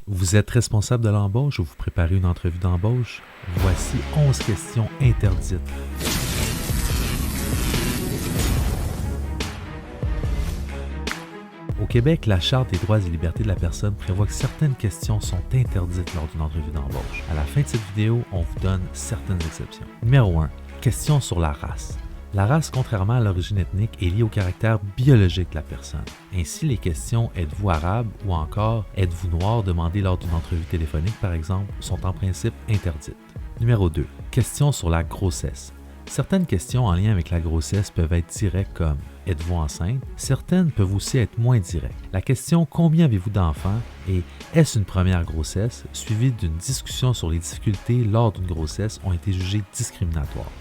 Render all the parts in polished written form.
Vous êtes responsable de l'embauche ou vous préparez une entrevue d'embauche? Voici 11 questions interdites. Au Québec, la Charte des droits et libertés de la personne prévoit que certaines questions sont interdites lors d'une entrevue d'embauche. À la fin de cette vidéo, on vous donne certaines exceptions. Numéro 1. Questions sur la race. La race, contrairement à l'origine ethnique, est liée au caractère biologique de la personne. Ainsi, les questions « Êtes-vous arabe » ou encore « Êtes-vous noir » demandées lors d'une entrevue téléphonique, par exemple, sont en principe interdites. Numéro 2. Questions sur la grossesse. Certaines questions en lien avec la grossesse peuvent être directes comme « Êtes-vous enceinte ?» Certaines peuvent aussi être moins directes. La question « Combien avez-vous d'enfants ?» et « Est-ce une première grossesse ?» suivie d'une discussion sur les difficultés lors d'une grossesse ont été jugées discriminatoires.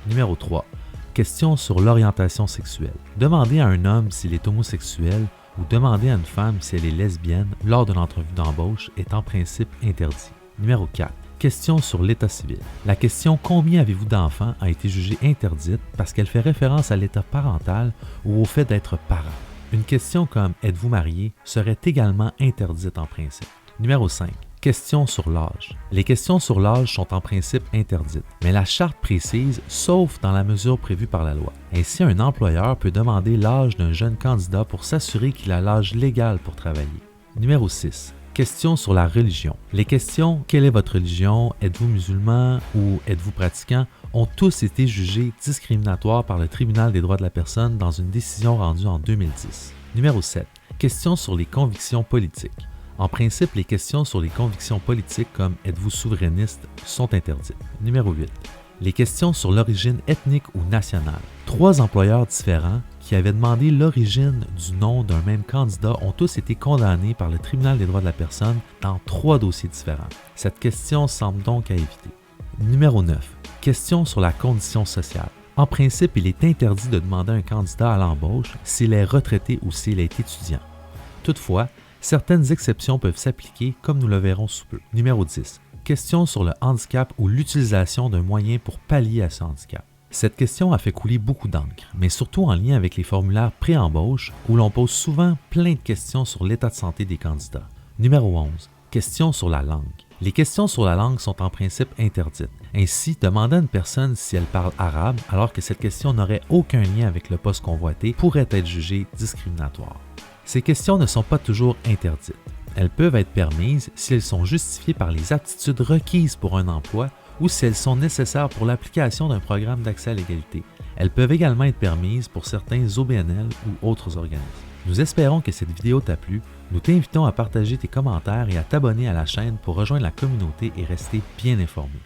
Numéro 3. Questions sur l'orientation sexuelle. Demander à un homme s'il est homosexuel ou demander à une femme si elle est lesbienne lors d'une entrevue d'embauche est en principe interdit. Numéro 4. Questions sur l'état civil. La question « Combien avez-vous d'enfants ?» a été jugée interdite parce qu'elle fait référence à l'état parental ou au fait d'être parent. Une question comme « Êtes-vous marié ?» serait également interdite en principe. Numéro 5. Questions sur l'âge. Les questions sur l'âge sont en principe interdites, mais la charte précise, sauf dans la mesure prévue par la loi. Ainsi, un employeur peut demander l'âge d'un jeune candidat pour s'assurer qu'il a l'âge légal pour travailler. Numéro 6. Questions sur la religion. Les questions « Quelle est votre religion ?» « Êtes-vous musulman ?» ou « Êtes-vous pratiquant ?» ont tous été jugés discriminatoires par le Tribunal des droits de la personne dans une décision rendue en 2010. Numéro 7. Questions sur les convictions politiques. En principe, les questions sur les convictions politiques comme « Êtes-vous souverainiste ?» sont interdites. Numéro 8. Les questions sur l'origine ethnique ou nationale. 3 employeurs différents qui avaient demandé l'origine du nom d'un même candidat ont tous été condamnés par le Tribunal des droits de la personne dans 3 dossiers différents. Cette question semble donc à éviter. Numéro 9. Questions sur la condition sociale. En principe, il est interdit de demander à un candidat à l'embauche s'il est retraité ou s'il est étudiant. Toutefois, certaines exceptions peuvent s'appliquer comme nous le verrons sous peu. Numéro 10. Question sur le handicap ou l'utilisation d'un moyen pour pallier à ce handicap. Cette question a fait couler beaucoup d'encre, mais surtout en lien avec les formulaires pré-embauche où l'on pose souvent plein de questions sur l'état de santé des candidats. Numéro 11. Questions sur la langue. Les questions sur la langue sont en principe interdites. Ainsi, demander à une personne si elle parle arabe alors que cette question n'aurait aucun lien avec le poste convoité pourrait être jugée discriminatoire. Ces questions ne sont pas toujours interdites. Elles peuvent être permises si elles sont justifiées par les aptitudes requises pour un emploi ou si elles sont nécessaires pour l'application d'un programme d'accès à l'égalité. Elles peuvent également être permises pour certains OBNL ou autres organismes. Nous espérons que cette vidéo t'a plu. Nous t'invitons à partager tes commentaires et à t'abonner à la chaîne pour rejoindre la communauté et rester bien informé.